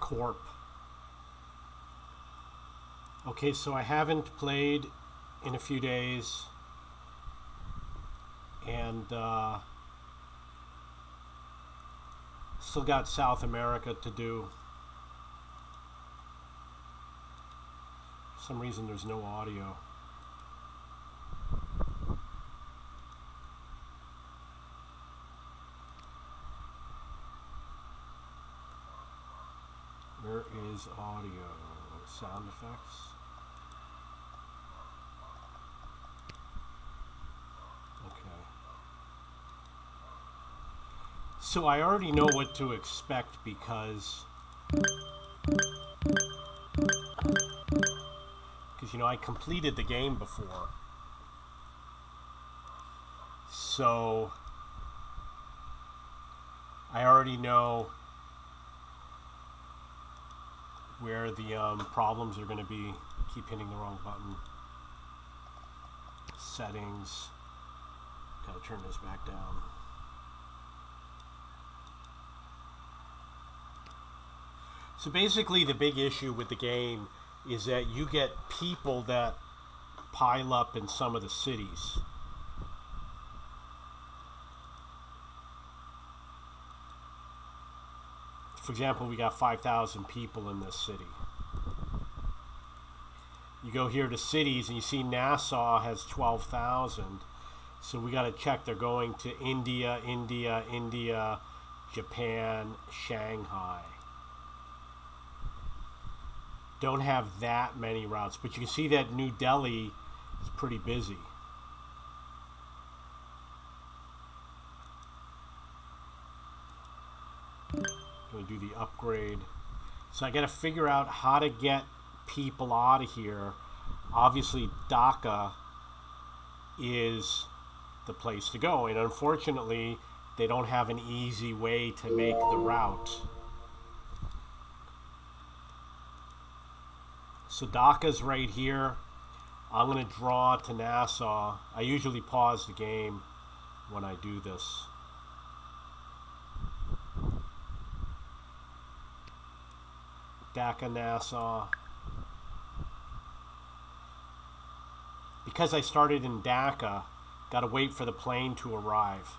Corp. Okay, so I haven't played in a few days, and still got South America to do. For some reason there's no audio. Where is audio? Sound effects? Okay. So I already know what to expect because I completed the game before. So I already know where the problems are going to be. Keep hitting the wrong button. Settings. Gotta turn this back down. So basically the big issue with the game is that you get people that pile up in some of the cities. For example, we got 5,000 people in this city. You go here to cities and you see Nassau has 12,000. So we got to check they're going to India, Japan, Shanghai. Don't have that many routes, but you can see that New Delhi is pretty busy. Going to do the upgrade. So I got to figure out how to get people out of here. Obviously, Dhaka is the place to go, and unfortunately, they don't have an easy way to make the route. So Dhaka's right here. I'm going to draw to Nassau. I usually pause the game when I do this. Dhaka, Nassau. Because I started in Dhaka, got to wait for the plane to arrive.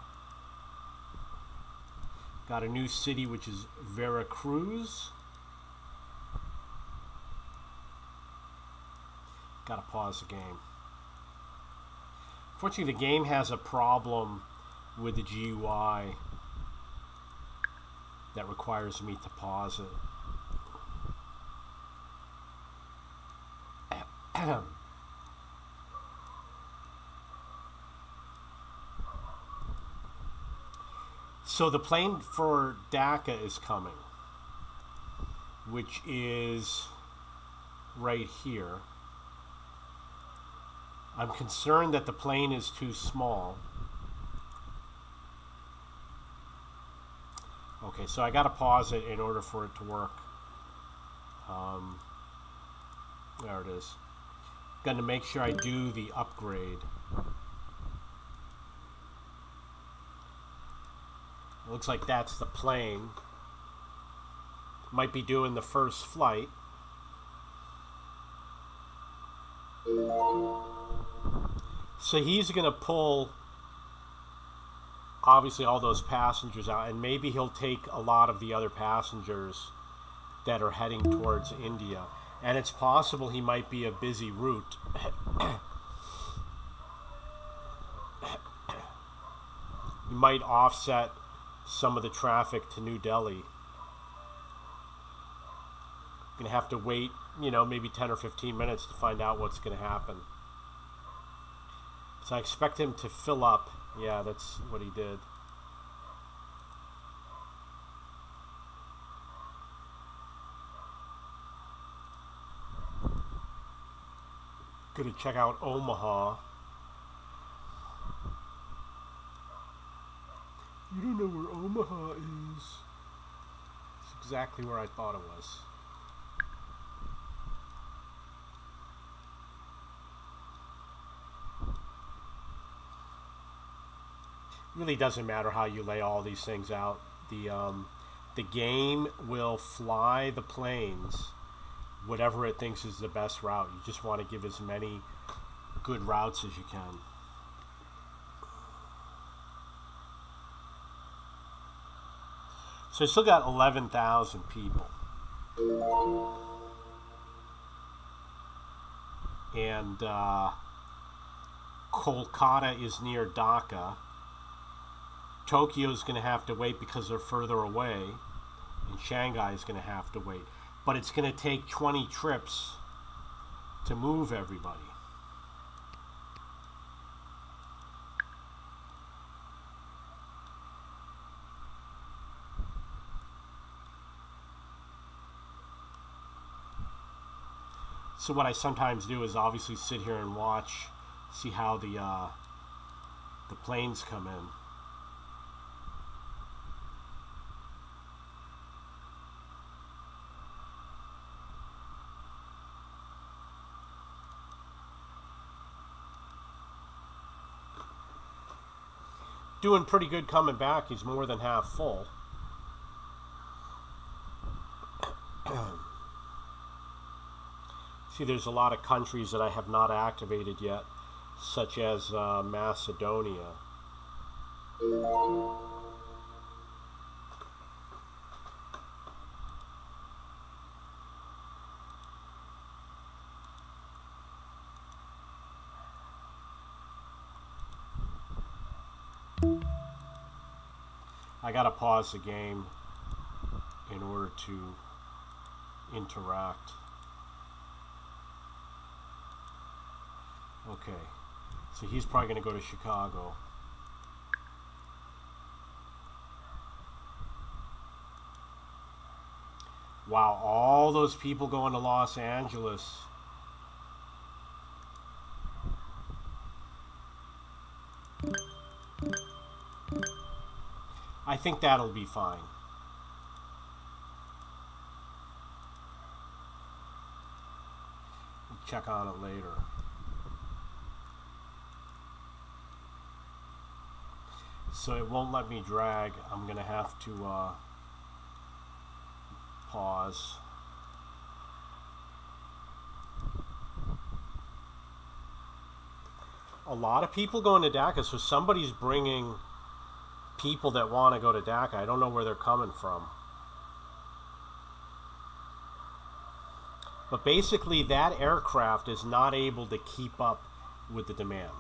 Got a new city, which is Veracruz. Got to pause the game. Fortunately, the game has a problem with the GUI that requires me to pause it. So the plane for Dhaka is coming, which is right here. I'm concerned that the plane is too small. Okay, so I got to pause it in order for it to work. There it is. Going to make sure I do the upgrade. Looks like that's the plane. Might be doing the first flight. So he's going to pull, obviously, all those passengers out, and maybe he'll take a lot of the other passengers that are heading towards India. And it's possible he might be a busy route. He might offset some of the traffic to New Delhi. Going to have to wait, maybe 10 or 15 minutes to find out what's going to happen. So I expect him to fill up. Yeah, that's what he did. Going to check out Omaha. You don't know where Omaha is. It's exactly where I thought it was. Really doesn't matter how you lay all these things out. The The game will fly the planes whatever it thinks is the best route. You just want to give as many good routes as you can. So I still got 11,000 people. And Kolkata is near Dhaka. Tokyo's going to have to wait because they're further away. And Shanghai is going to have to wait. But it's going to take 20 trips to move everybody. So what I sometimes do is obviously sit here and watch, see how the planes come in. Doing pretty good coming back. He's more than half full. See, there's a lot of countries that I have not activated yet, such as Macedonia. I gotta pause the game in order to interact. Okay, so he's probably going to go to Chicago. Wow, all those people going to Los Angeles. I think that'll be fine. We'll check on it later. So it won't let me drag. I'm going to have to pause. A lot of people going to Dhaka, so somebody's bringing people that want to go to Dhaka. I don't know where they're coming from. But basically that aircraft is not able to keep up with the demand.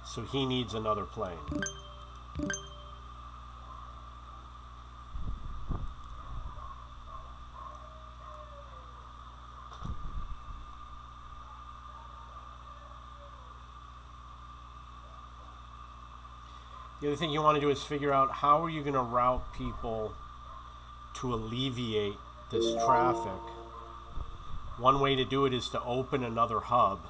So he needs another plane. The other thing you want to do is figure out how are you going to route people to alleviate this traffic. One way to do it is to open another hub.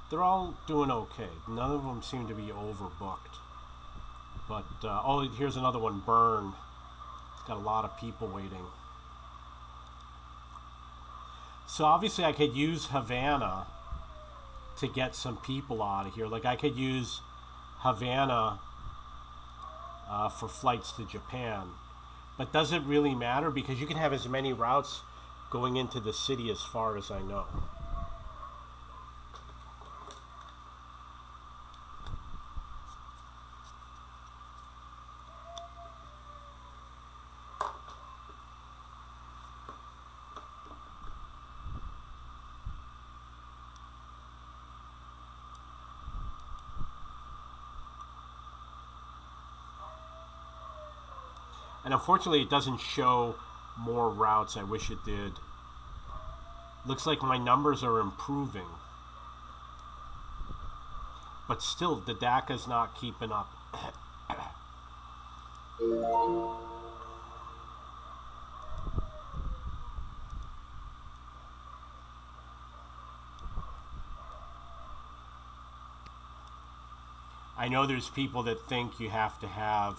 They're all doing okay. None of them seem to be overbooked. But, oh, here's another one, Bern. It's got a lot of people waiting. So obviously I could use Havana to get some people out of here. Like I could use Havana for flights to Japan. But does it really matter? Because you can have as many routes going into the city as far as I know. And unfortunately it doesn't show more routes. I wish it did. Looks like my numbers are improving. But still, the Dhaka's not keeping up. I know there's people that think you have to have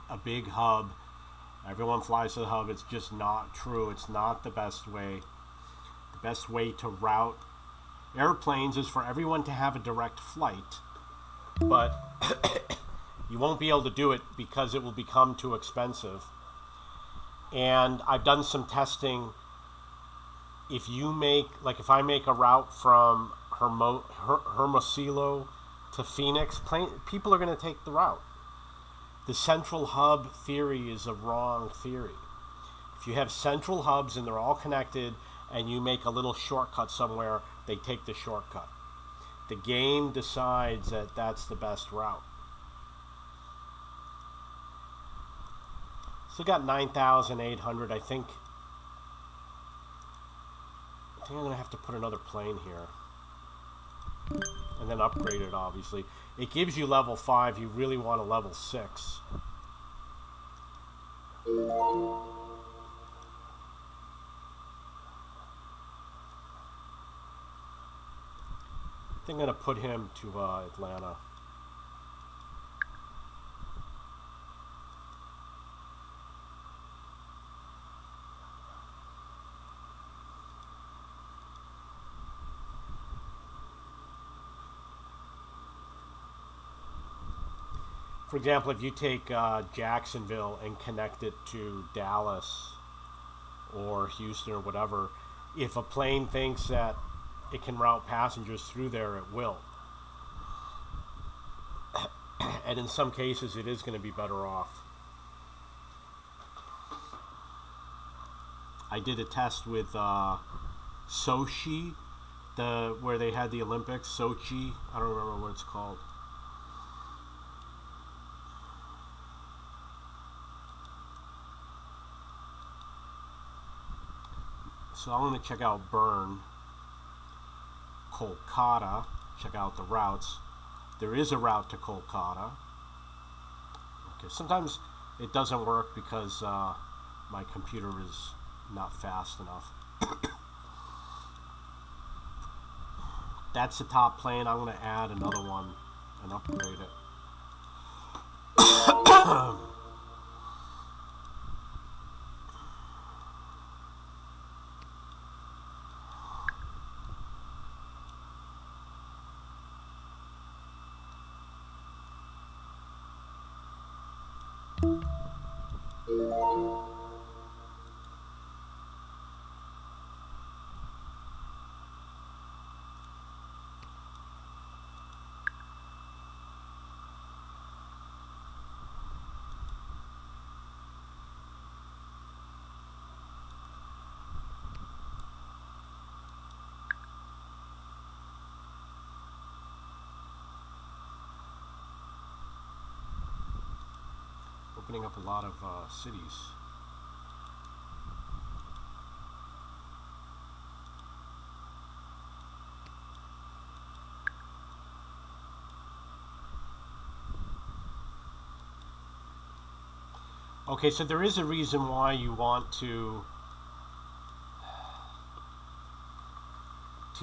a big hub. Everyone flies to the hub. It's just not true. It's not the best way. The best way to route airplanes is for everyone to have a direct flight, but you won't be able to do it because it will become too expensive. And I've done some testing. If I make a route from Hermosillo to Phoenix, people are going to take the route. The central hub theory is a wrong theory. If you have central hubs and they're all connected and you make a little shortcut somewhere, they take the shortcut. The game decides that that's the best route. Still got 9,800. I think I'm going to have to put another plane here. And then upgrade it, obviously. It gives you level 5. You really want a level 6. I think I'm going to put him to Atlanta. For example, if you take Jacksonville and connect it to Dallas or Houston or whatever, if a plane thinks that it can route passengers through there, it will. And in some cases, it is going to be better off. I did a test with Sochi, where they had the Olympics. Sochi, I don't remember what it's called. So I'm going to check out Bern, Kolkata, check out the routes. There is a route to Kolkata. Okay, sometimes it doesn't work because my computer is not fast enough. That's the top plane. I'm going to add another one and upgrade it. Opening up a lot of cities. Okay, so there is a reason why you want to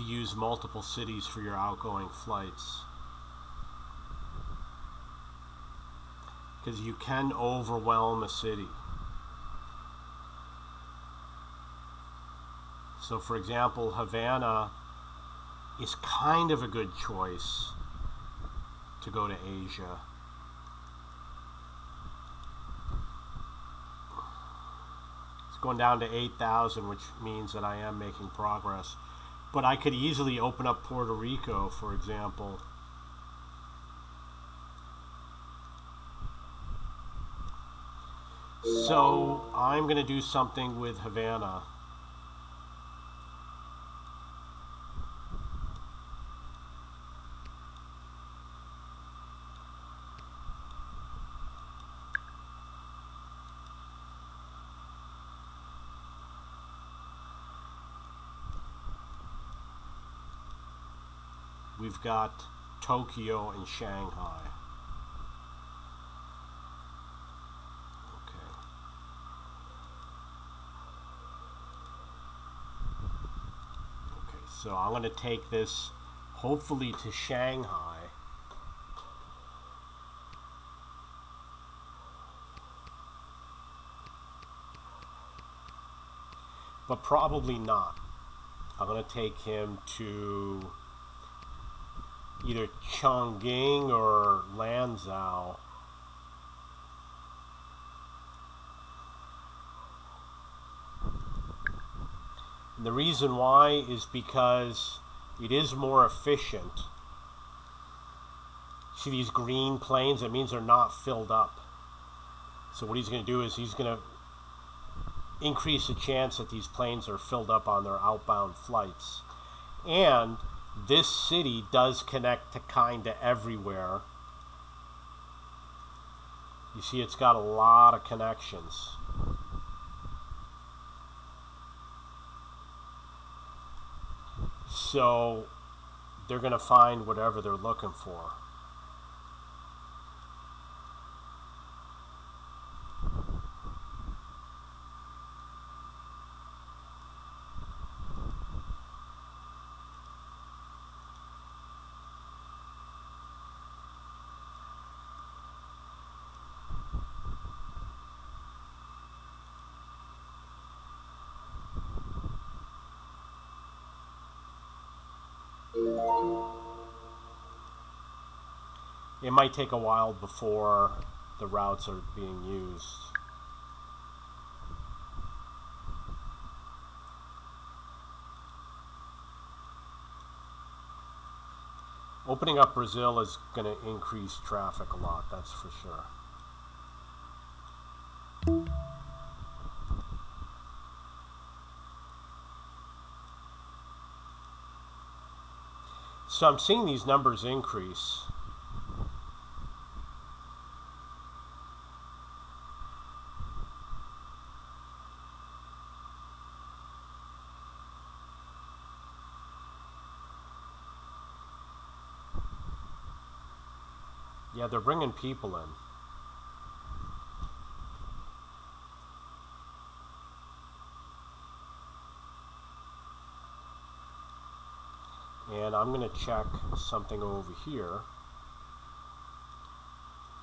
use multiple cities for your outgoing flights. Because you can overwhelm a city. So for example, Havana is kind of a good choice to go to Asia. It's going down to 8,000, which means that I am making progress. But I could easily open up Puerto Rico, for example. So I'm going to do something with Havana. We've got Tokyo and Shanghai. So I'm going to take this hopefully to Shanghai. But probably not. I'm going to take him to either Chongqing or Lanzhou. And the reason why is because it is more efficient. See these green planes? That means they're not filled up. So what he's going to do is he's going to increase the chance that these planes are filled up on their outbound flights. And this city does connect to kinda everywhere. You see it's got a lot of connections. So they're going to find whatever they're looking for. It might take a while before the routes are being used. Opening up Brazil is going to increase traffic a lot, that's for sure. So I'm seeing these numbers increase. Yeah, they're bringing people in. And I'm going to check something over here.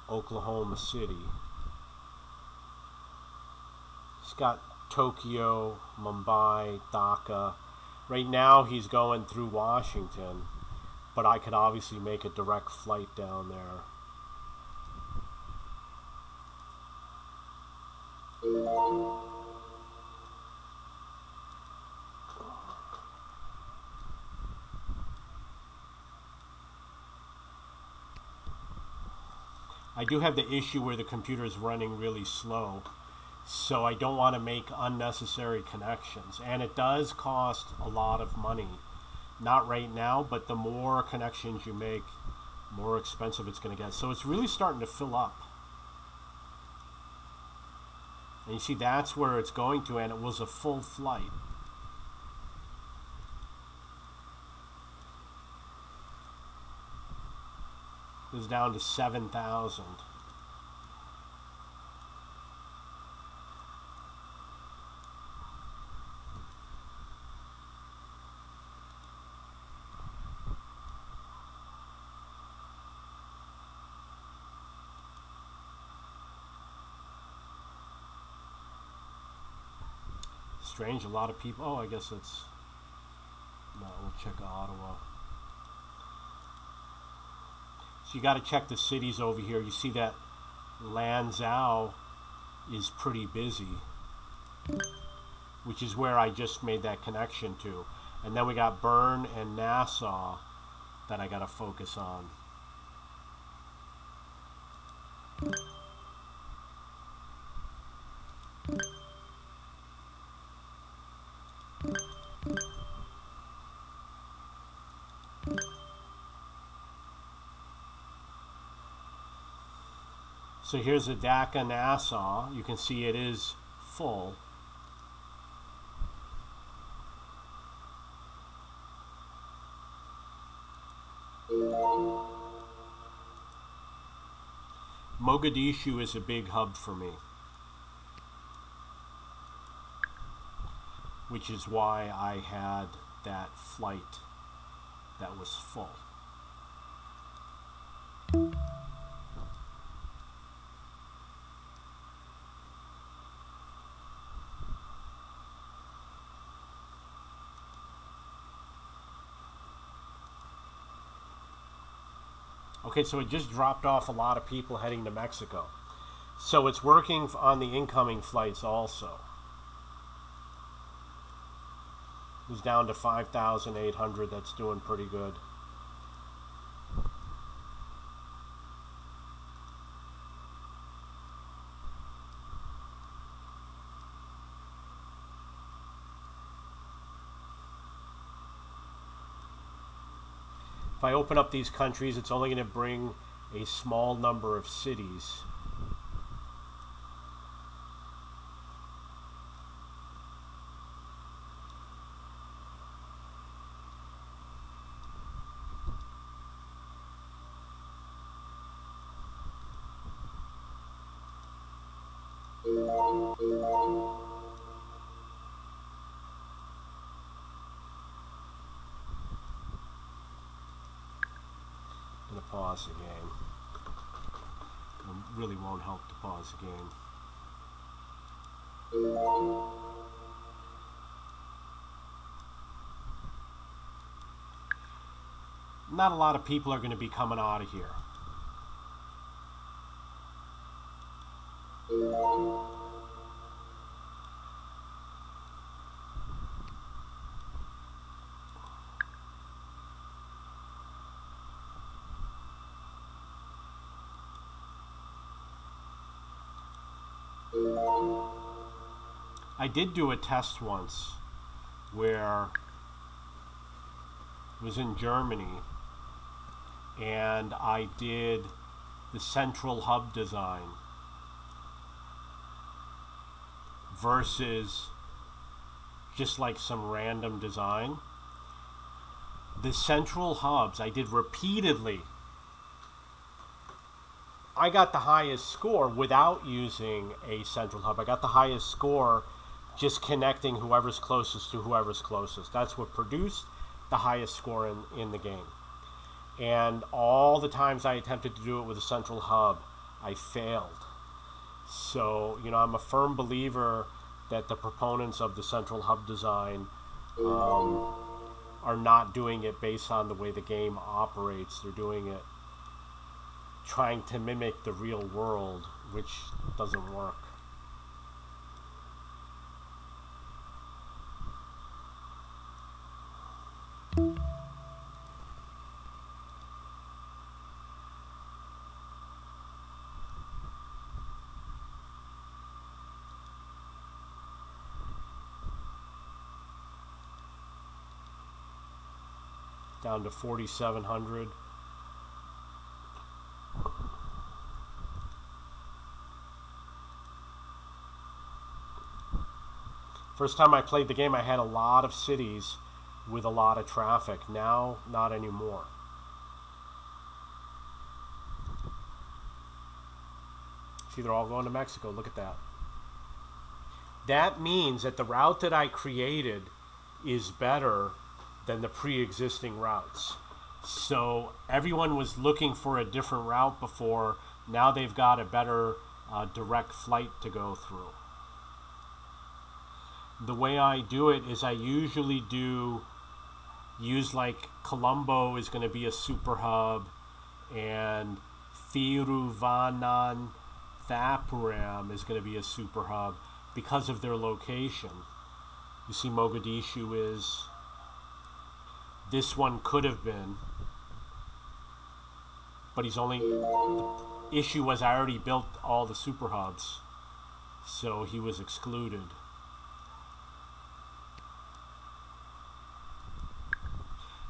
Oklahoma City. He's got Tokyo, Mumbai, Dhaka. Right now he's going through Washington, but I could obviously make a direct flight down there. I do have the issue where the computer is running really slow, so I don't want to make unnecessary connections. And it does cost a lot of money. Not right now, but the more connections you make, more expensive it's going to get. So it's really starting to fill up. And you see, that's where it's going to, and it was a full flight. It was down to 7,000. Strange, a lot of people. Oh, I guess it's. No, we'll check Ottawa. So you got to check the cities over here. You see that Lanzhou is pretty busy, which is where I just made that connection to. And then we got Bern and Nassau that I got to focus on. So here's the Dhaka Nassau. You can see it is full. Mogadishu is a big hub for me, which is why I had that flight that was full. Okay, so it just dropped off a lot of people heading to Mexico. So it's working on the incoming flights also. It was down to 5,800. That's doing pretty good. If I open up these countries, it's only going to bring a small number of cities. I'm going to pause the game. It really won't help to pause the game. Not a lot of people are going to be coming out of here. I did do a test once where it was in Germany, and I did the central hub design versus just like some random design. The central hubs I did repeatedly. I got the highest score without using a central hub. I got the highest score just connecting whoever's closest to whoever's closest. That's what produced the highest score in the game. And all the times I attempted to do it with a central hub, I failed. So, you know, I'm a firm believer that the proponents of the central hub design are not doing it based on the way the game operates. They're doing it trying to mimic the real world, which doesn't work. Down to 4,700. First time I played the game, I had a lot of cities with a lot of traffic. Now, not anymore. See, they're all going to Mexico. Look at that. That means that the route that I created is better than the pre-existing routes. So everyone was looking for a different route before. Now they've got a better direct flight to go through. The way I do it is I usually use like Colombo is going to be a super hub, and Thiruvananthapuram is going to be a super hub because of their location. You see Mogadishu is. This one could have been, but the issue was I already built all the super hubs, so he was excluded.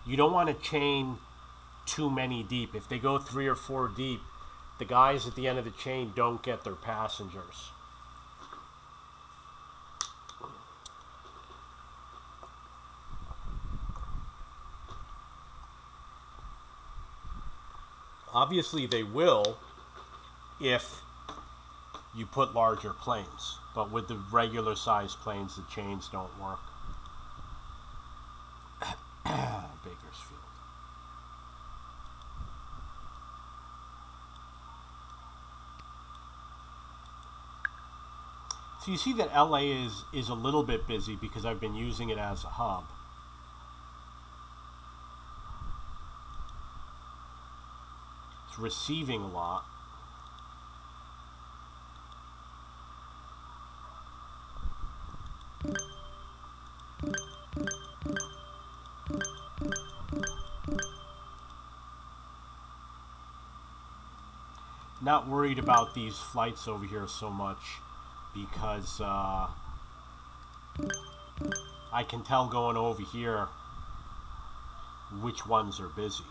You don't want to chain too many deep. If they go 3 or 4 deep, the guys at the end of the chain don't get their passengers. Obviously they will if you put larger planes, but with the regular size planes the chains don't work. Bakersfield. So you see that LA is a little bit busy because I've been using it as a hub. It's receiving a lot. Not worried about these flights over here so much because I can tell going over here which ones are busy.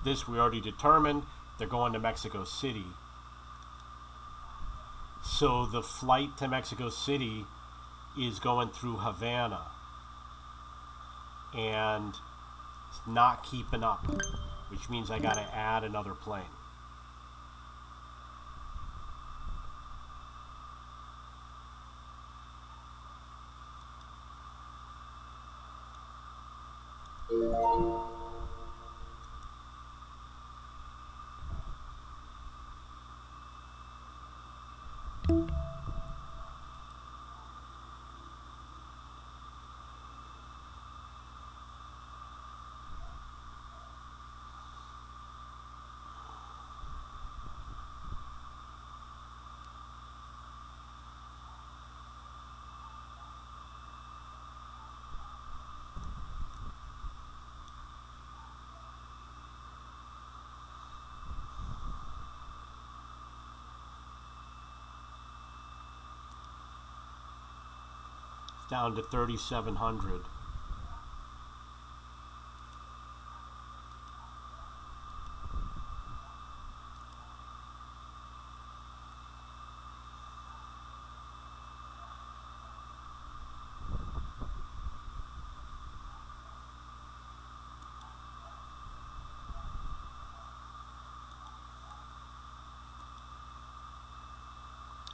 This we already determined, they're going to Mexico City. So the flight to Mexico City is going through Havana. And it's not keeping up, which means I got to add another plane. Down to 3,700.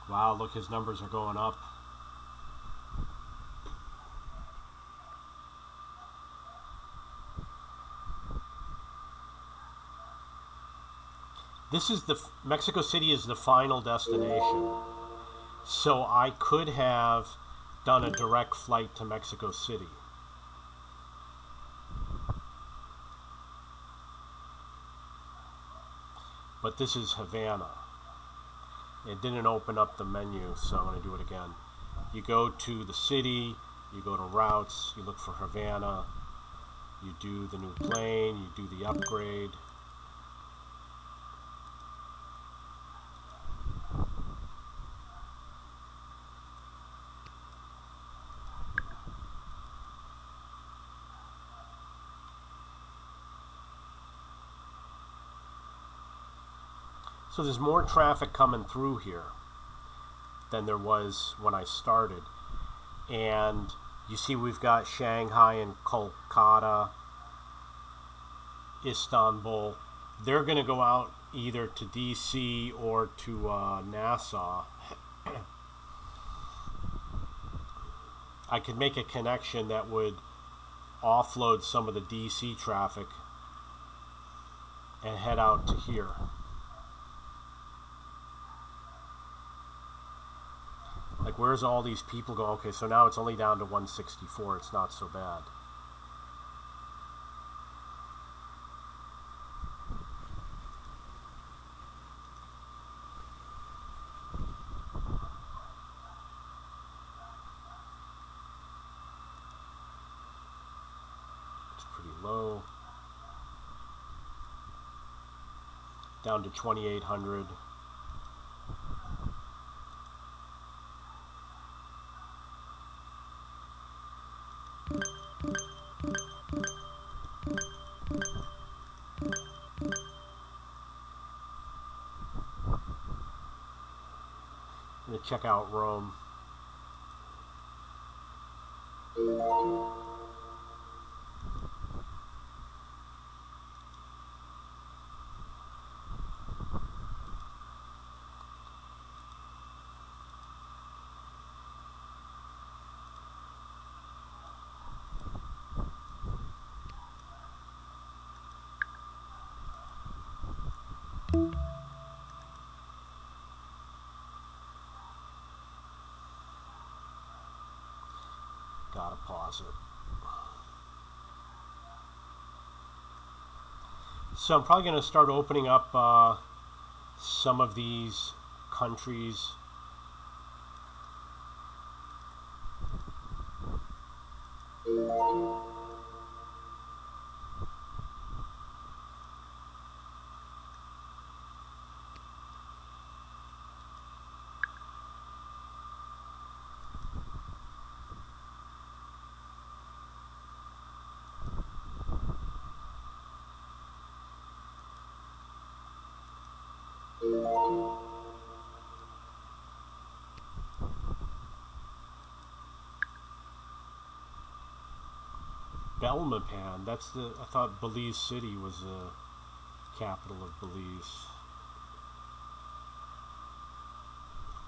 Wow, look, his numbers are going up. This is Mexico City is the final destination. So I could have done a direct flight to Mexico City. But this is Havana. It didn't open up the menu, so I'm going to do it again. You go to the city, you go to routes, you look for Havana, you do the new plane, you do the upgrade. So there's more traffic coming through here than there was when I started. And you see we've got Shanghai and Kolkata, Istanbul. They're going to go out either to DC or to Nassau. I could make a connection that would offload some of the DC traffic and head out to here. Like, where's all these people going? Okay, so now it's only down to 164. It's not so bad. It's pretty low. Down to 2,800. I'm going to check out Rome. Gotta pause it. So I'm probably going to start opening up some of these countries. Belmopan, that's the, I thought Belize City was the capital of Belize.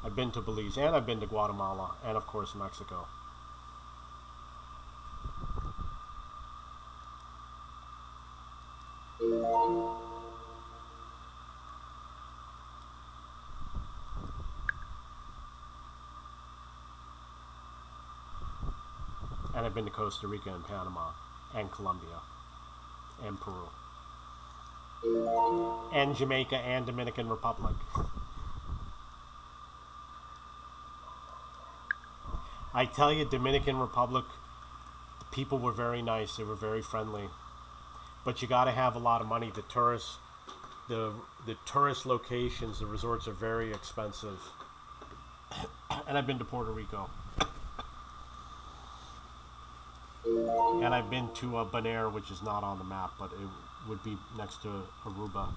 I've been to Belize, and I've been to Guatemala, and of course Mexico. And I've been to Costa Rica and Panama and Colombia and Peru and Jamaica and Dominican Republic. I tell you, Dominican Republic, the people were very nice. They were very friendly. But you got to have a lot of money. The tourist locations, the resorts are very expensive. And I've been to Puerto Rico. And I've been to Bonaire, which is not on the map, but it would be next to Aruba.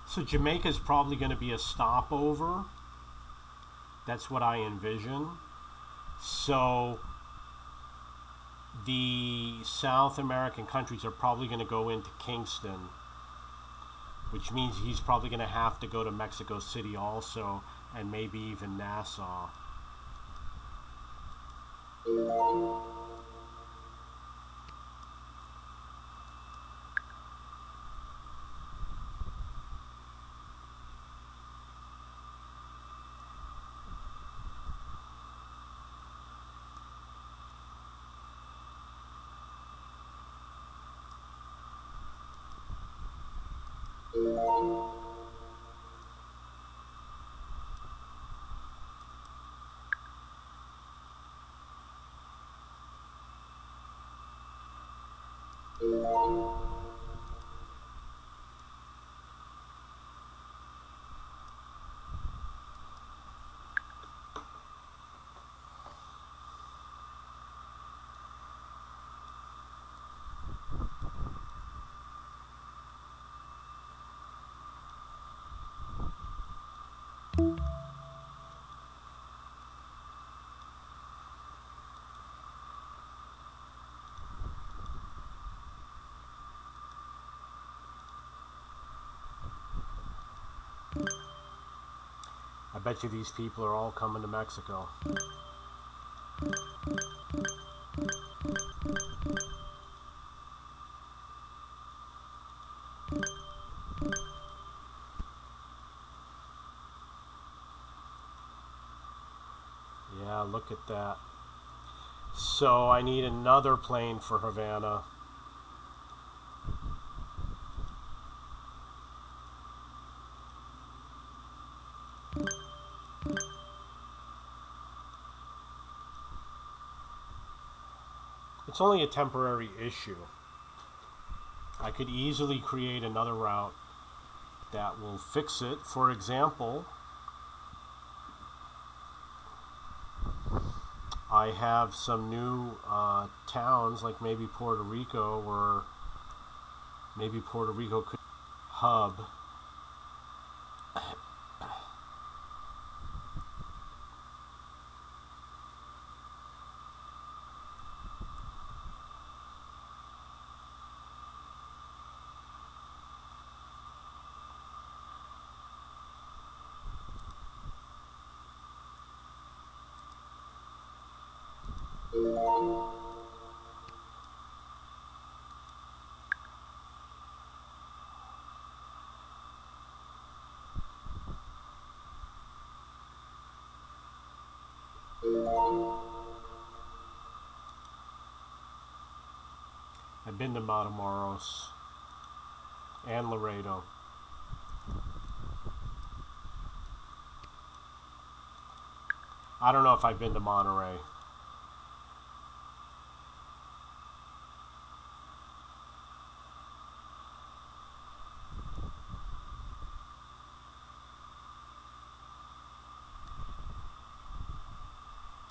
So Jamaica is probably going to be a stopover. That's what I envision. So the South American countries are probably going to go into Kingston, which means he's probably going to have to go to Mexico City also, and maybe even Nassau. I bet you these people are all coming to Mexico. Yeah, look at that. So I need another plane for Havana. It's only a temporary issue. I could easily create another route that will fix it. For example, I have some new towns, like maybe Puerto Rico, or maybe Puerto Rico could hub. I've been to Matamoros and Laredo. I don't know if I've been to Monterey.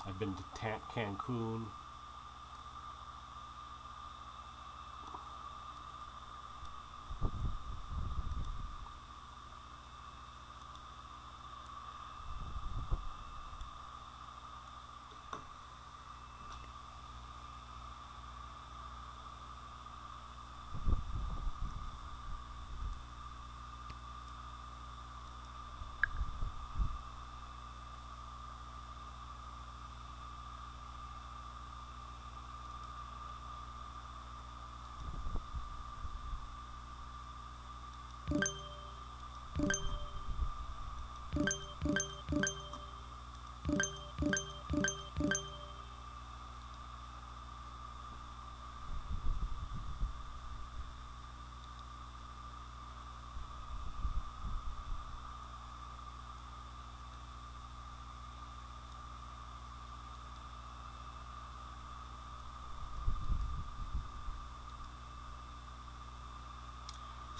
I've been to Cancun.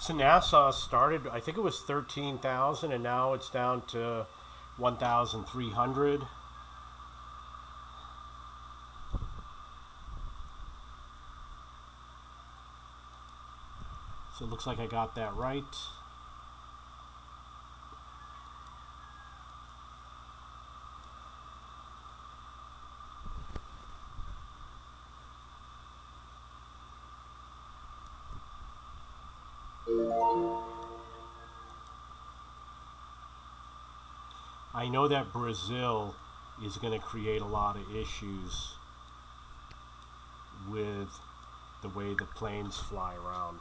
So Nassau started, I think it was 13,000, and now it's down to 1,300. So it looks like I got that right. I know that Brazil is going to create a lot of issues with the way the planes fly around.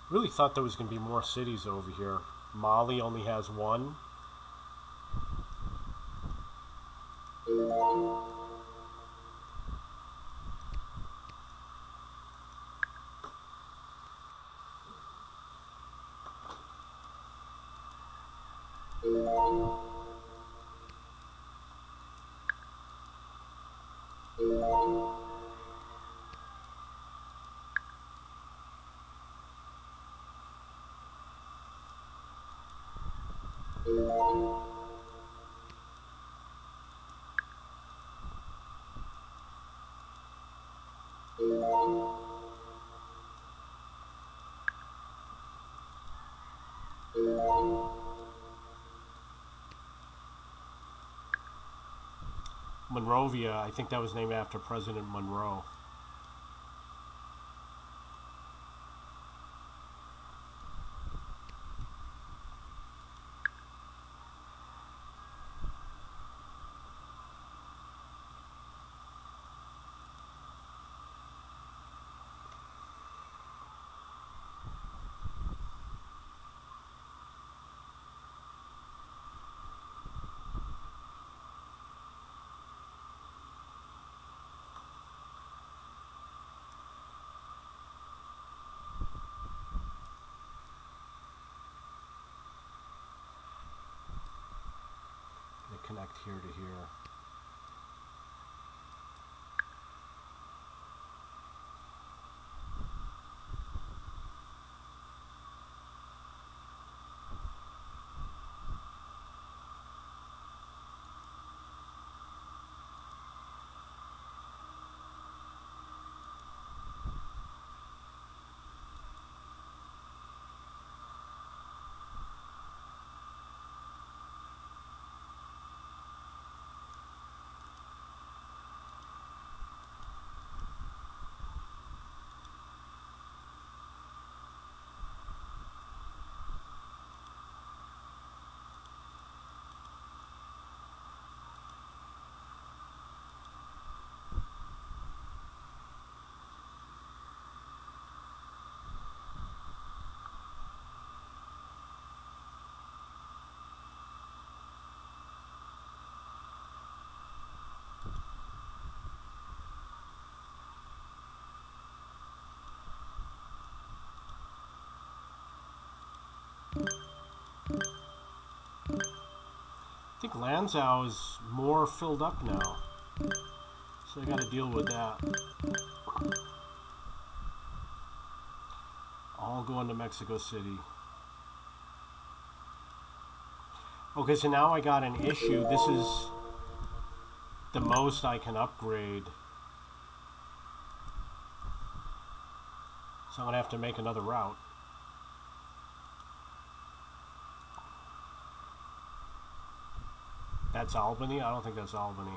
Really thought there was going to be more cities over here. Mali only has one. Monrovia, I think that was named after President Monroe. connect here to here. I think Lanzhou is more filled up now, so I got to deal with that. All going to Mexico City. Okay, so now I got an issue. This is the most I can upgrade. So I'm going to have to make another route. That's Albany? I don't think that's Albany.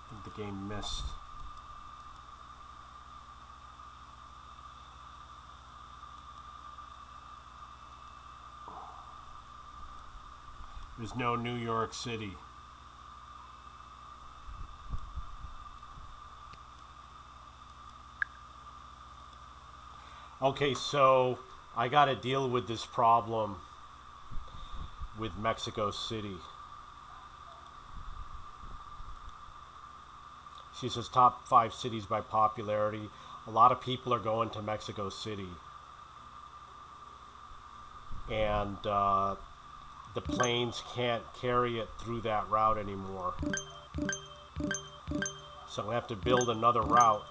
I think the game missed. There's no New York City. Okay, so I got to deal with this problem with Mexico City. She says top 5 cities by popularity. A lot of people are going to Mexico City. And the planes can't carry it through that route anymore. So I have to build another route.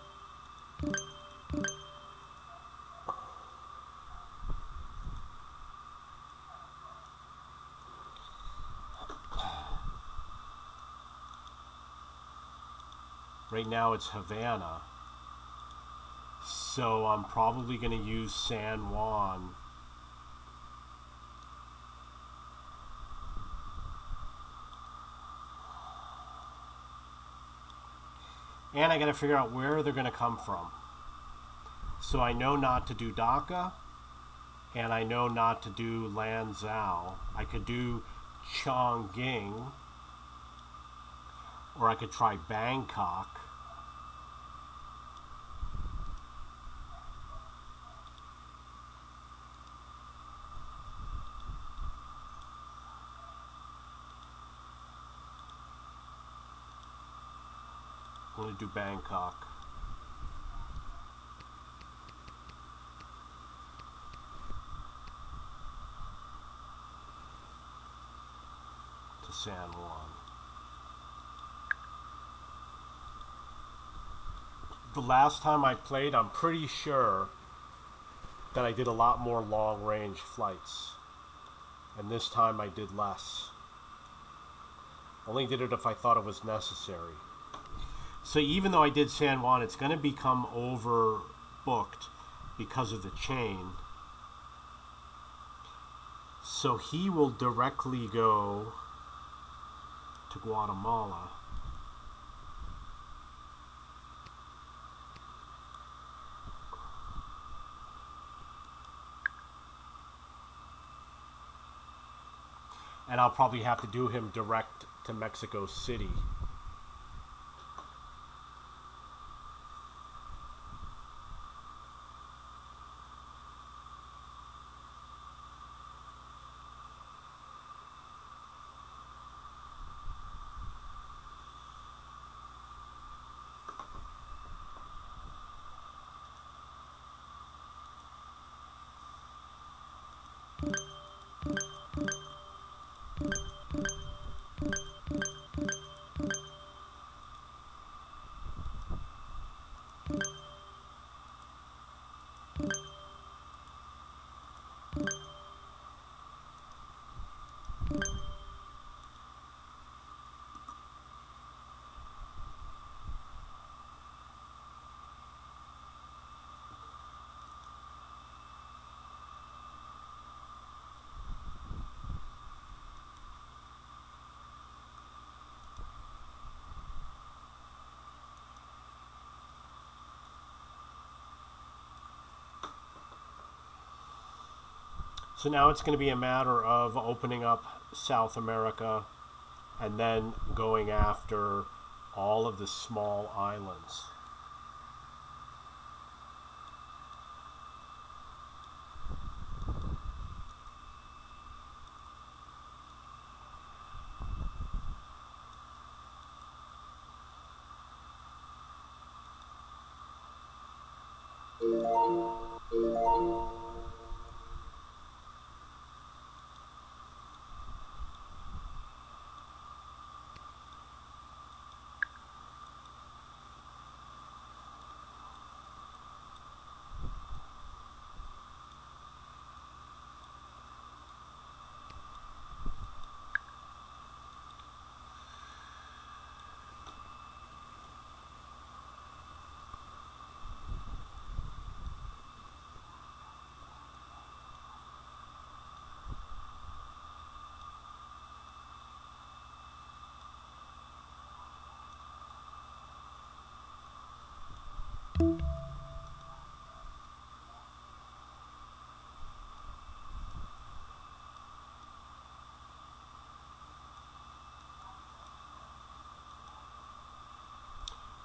Right now it's Havana. So I'm probably going to use San Juan. And I got to figure out where they're going to come from. So I know not to do Dhaka, and I know not to do Lanzhou. I could do Chongqing, or I could try Bangkok. I'm going to do Bangkok. To San Juan. The last time I played, I'm pretty sure that I did a lot more long-range flights. And this time I did less. Only did it if I thought it was necessary. So even though I did San Juan, it's going to become overbooked because of the chain. So he will directly go to Guatemala. And I'll probably have to do him direct to Mexico City. So now it's going to be a matter of opening up South America and then going after all of the small islands.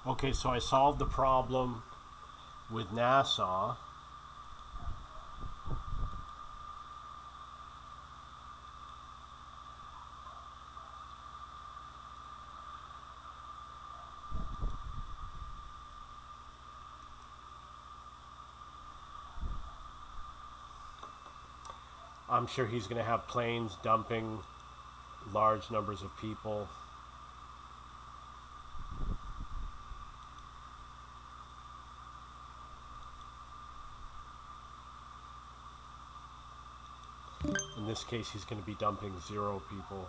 Okay, so I solved the problem with Nassau. I'm sure he's going to have planes dumping large numbers of people. In this case, he's going to be dumping 0 people.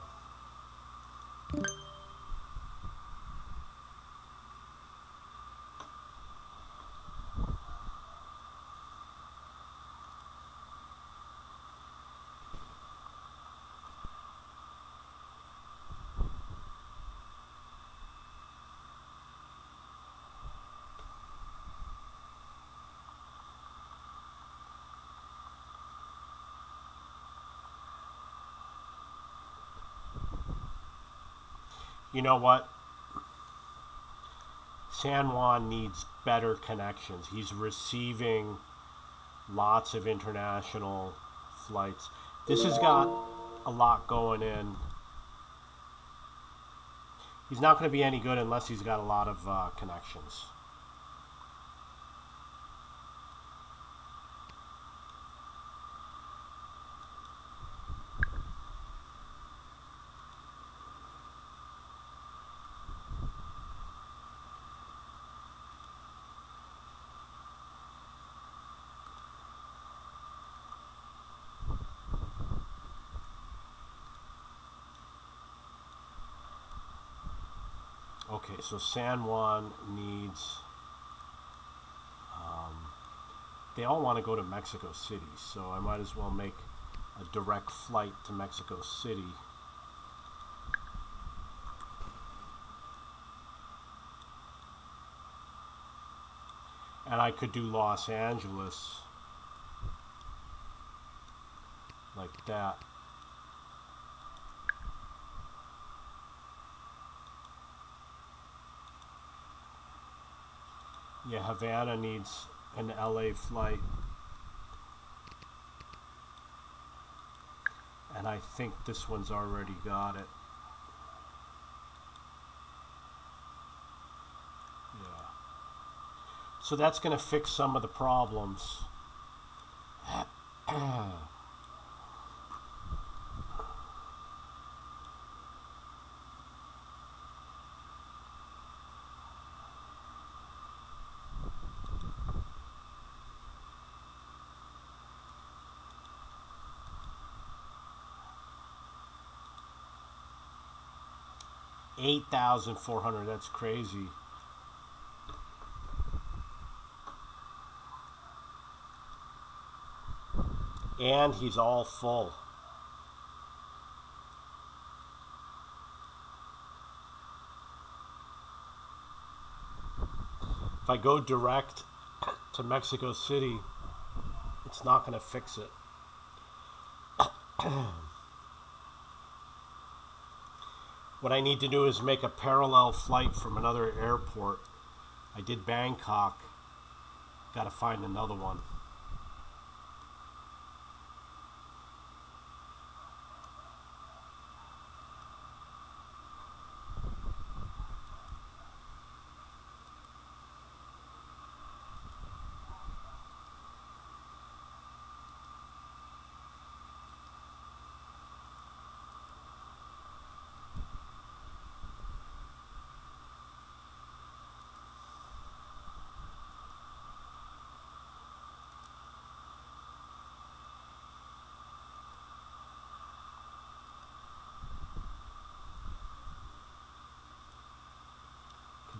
You know what? San Juan needs better connections. He's receiving lots of international flights. This has got a lot going in. He's not going to be any good unless he's got a lot of connections. Okay, so San Juan needs, they all want to go to Mexico City, so I might as well make a direct flight to Mexico City. And I could do Los Angeles like that. Yeah, Havana needs an LA flight. And I think this one's already got it. Yeah. So that's going to fix some of the problems. 8,400, that's crazy. And he's all full. If I go direct to Mexico City, it's not going to fix it. What I need to do is make a parallel flight from another airport. I did Bangkok. Got to find another one.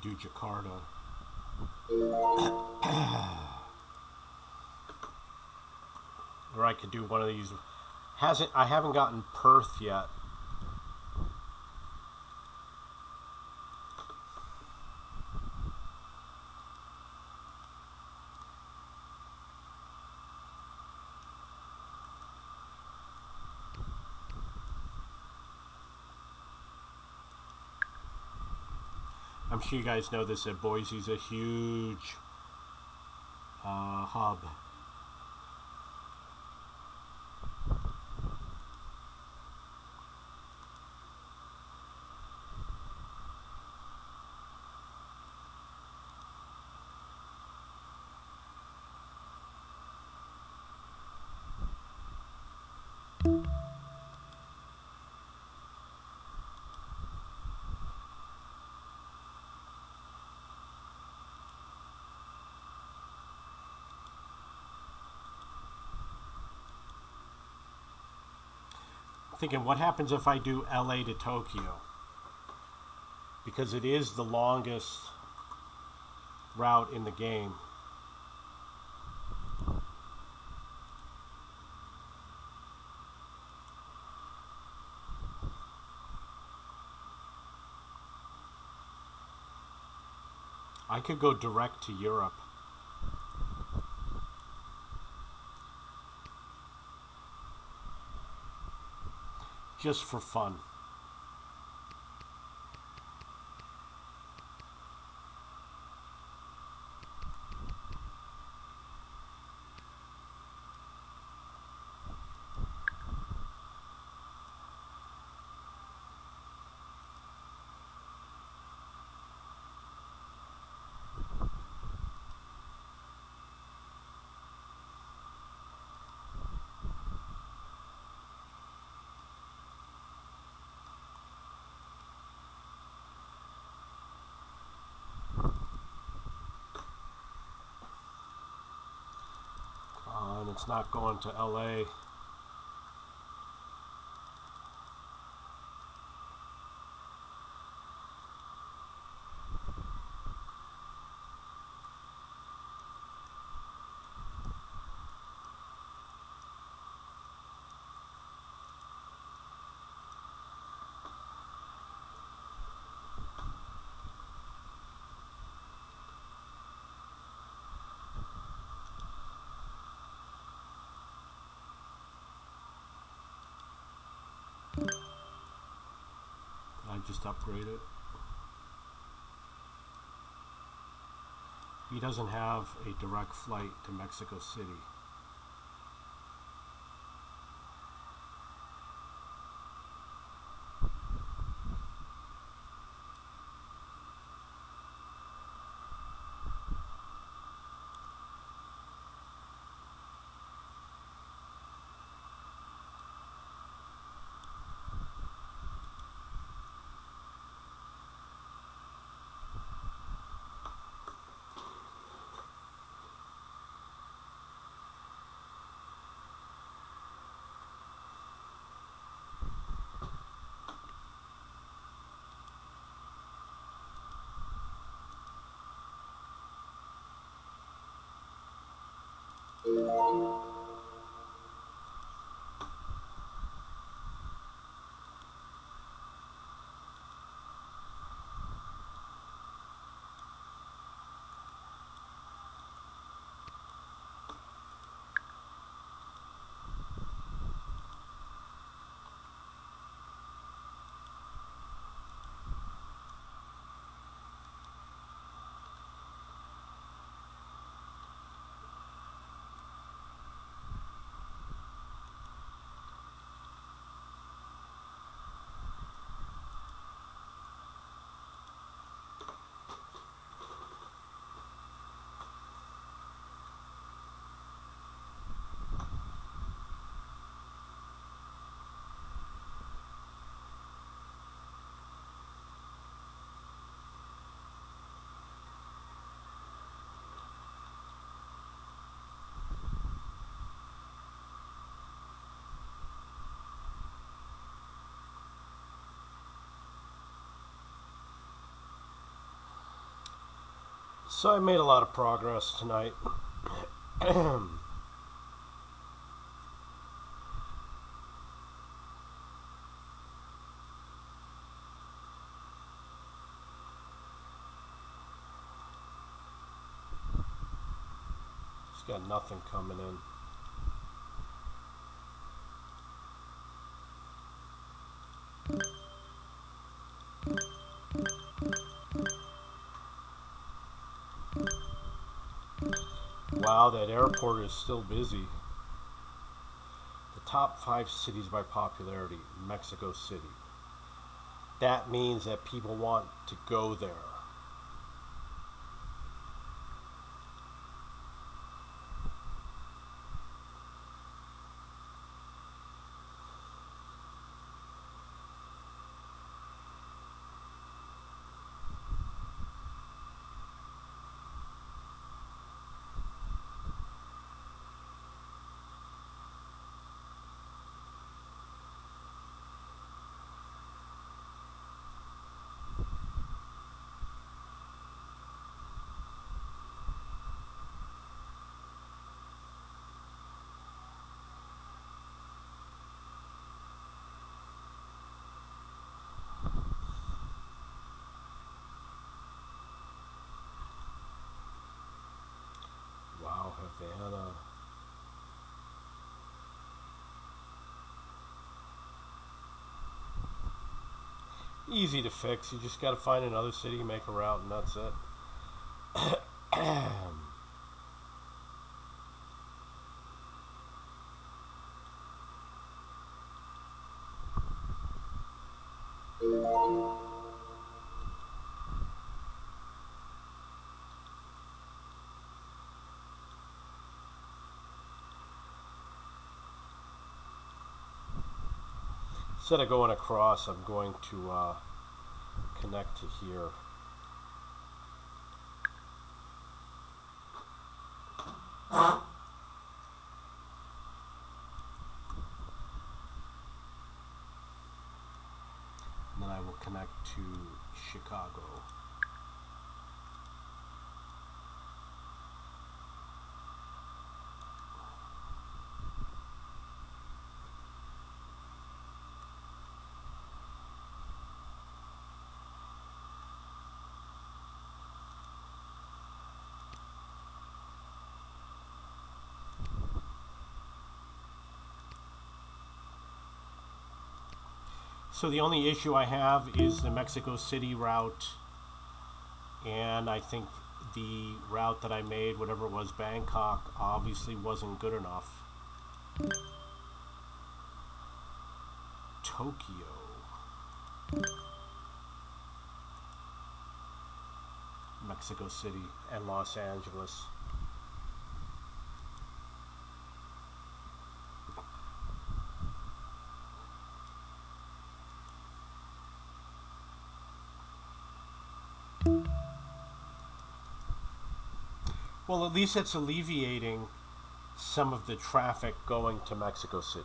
Do Jakarta. Or I could do one of these. I haven't gotten Perth yet. I'm sure you guys know this, that Boise's a huge hub. Thinking, what happens if I do LA to Tokyo? Because it is the longest route in the game. I could go direct to Europe. Just for fun. And it's not going to LA. I just upgrade it. He doesn't have a direct flight to Mexico City. So I made a lot of progress tonight. Just got nothing coming in. Wow, that airport is still busy. The top 5 cities by popularity, Mexico City. That means that people want to go there. Wow, Havana. Easy to fix. You just got to find another city, make a route, and that's it. Instead of going across, I'm going to connect to here. And then I will connect to Chicago. So the only issue I have is the Mexico City route, and I think the route that I made, whatever it was, Bangkok, obviously wasn't good enough. Tokyo. Mexico City and Los Angeles. Well, at least it's alleviating some of the traffic going to Mexico City.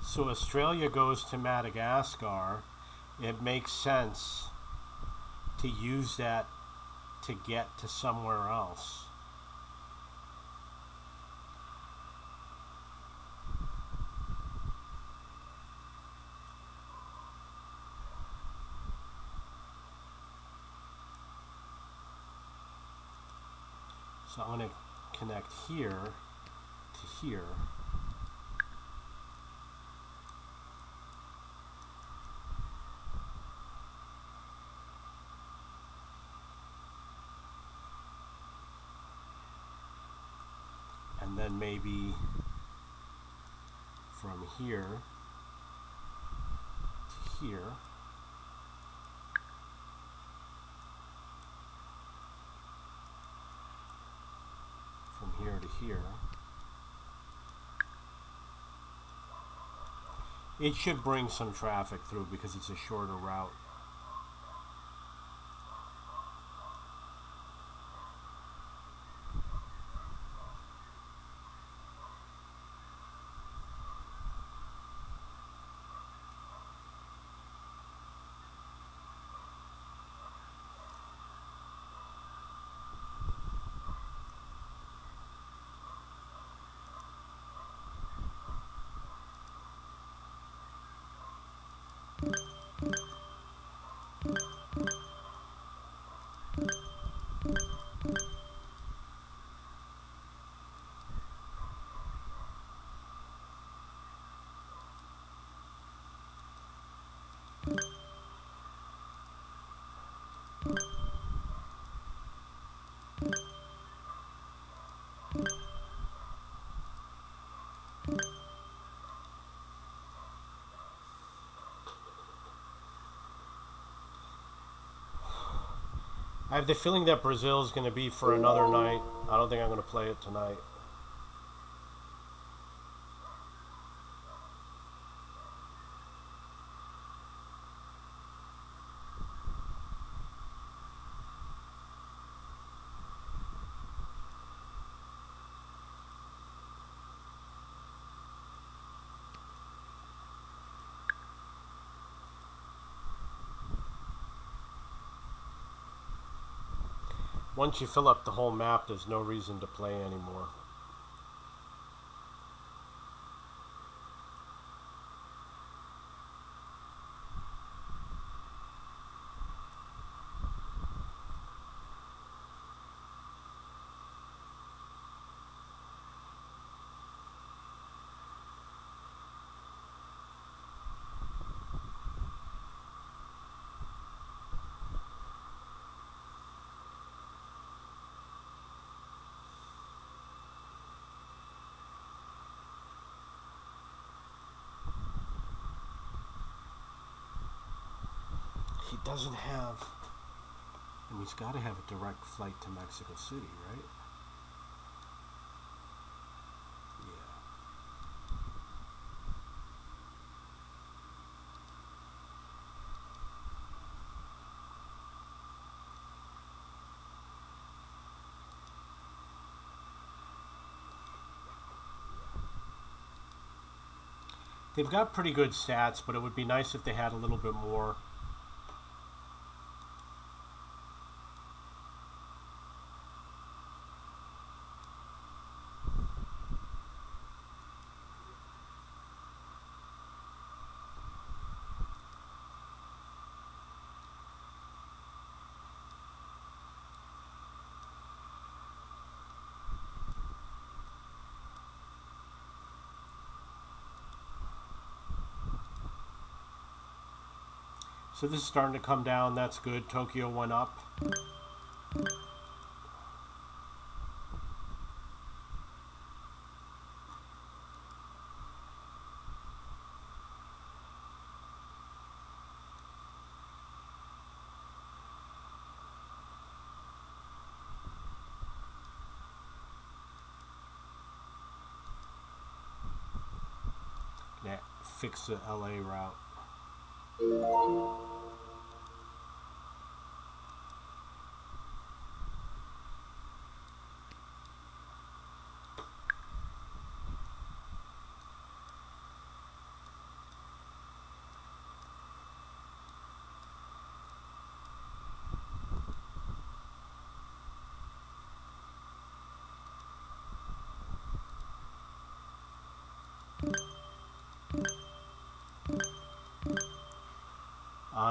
So Australia goes to Madagascar. It makes sense to use that to get to somewhere else. So I'm going to connect here to here. then maybe from here to here. From here to here. It should bring some traffic through because it's a shorter route. I have the feeling that Brazil is going to be for another night. I don't think I'm going to play it tonight. Once you fill up the whole map, there's no reason to play anymore. He doesn't have, and he's got to have a direct flight to Mexico City, right? They've got pretty good stats, but it would be nice if they had a little bit more. So this is starting to come down. That's good. Tokyo went up. Yeah, fix the LA route.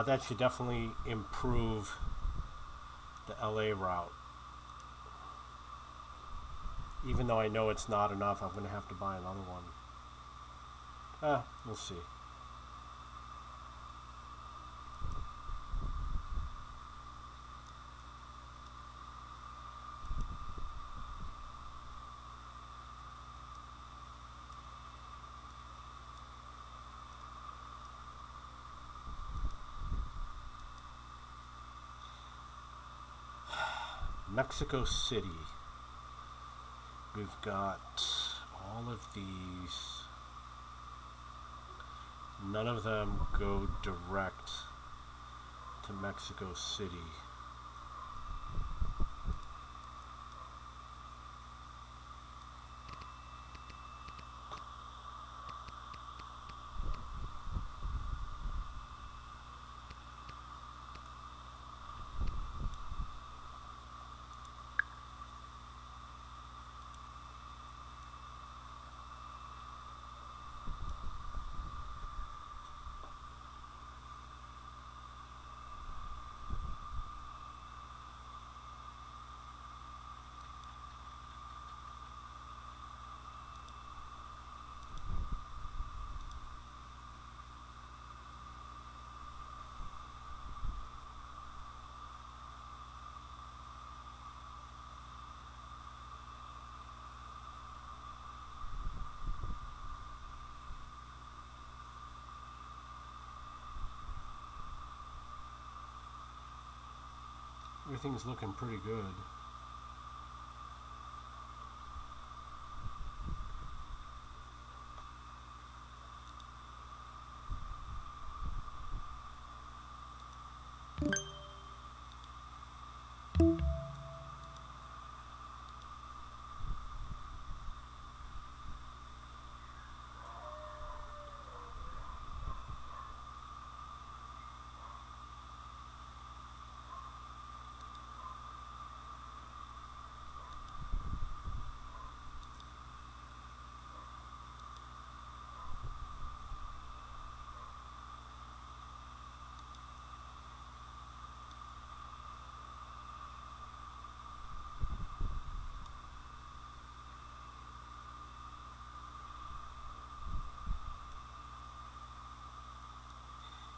That should definitely improve the LA route. Even though I know it's not enough, I'm going to have to buy another one. We'll see. Mexico City. We've got all of these. None of them go direct to Mexico City. Everything's looking pretty good.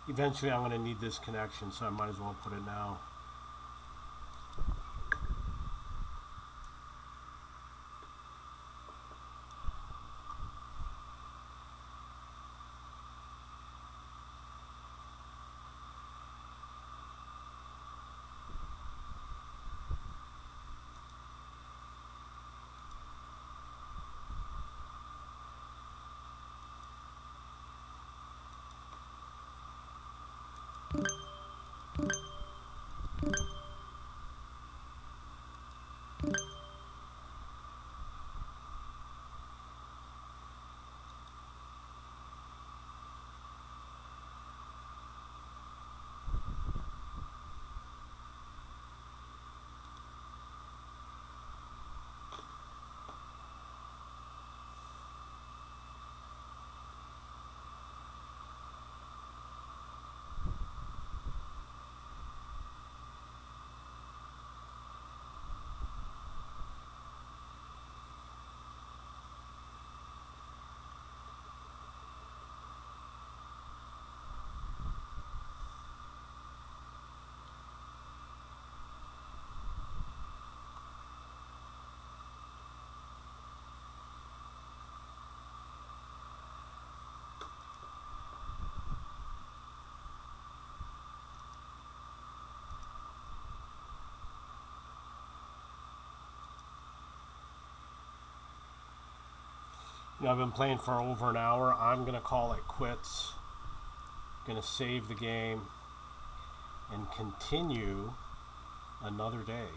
Eventually I'm going to need this connection, so I might as well put it now. You know, I've been playing for over an hour. I'm going to call it quits. Going to save the game and continue another day.